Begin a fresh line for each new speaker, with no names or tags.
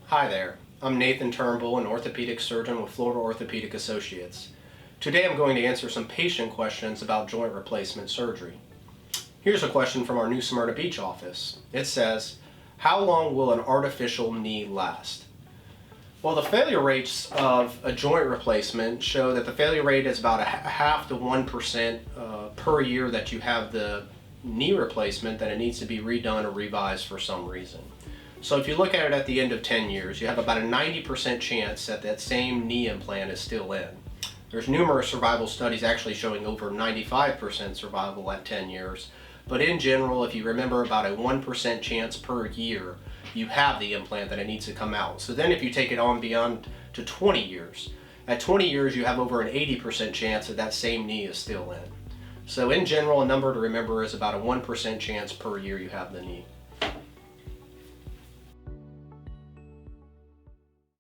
Hi there, I'm Nathan Turnbull, an orthopedic surgeon with Florida Orthopaedic Associates. Today I'm going to answer some patient questions about joint replacement surgery. Here's a question from our new Smyrna Beach office. It says, how long will an artificial knee last? Well, the failure rates of a joint replacement show that the failure rate is about 0.5 to 1% per year that you have the knee replacement, that it needs to be redone or revised for some reason. So if you look at it at the end of 10 years, you have about a 90% chance that that same knee implant is still in. There's numerous survival studies actually showing over 95% survival at 10 years. But in general, if you remember, about a 1% chance per year you have the implant that it needs to come out. So then if you take it on beyond to 20 years, at 20 years you have over an 80% chance that that same knee is still in. So in general, a number to remember is about a 1% chance per year you have the knee.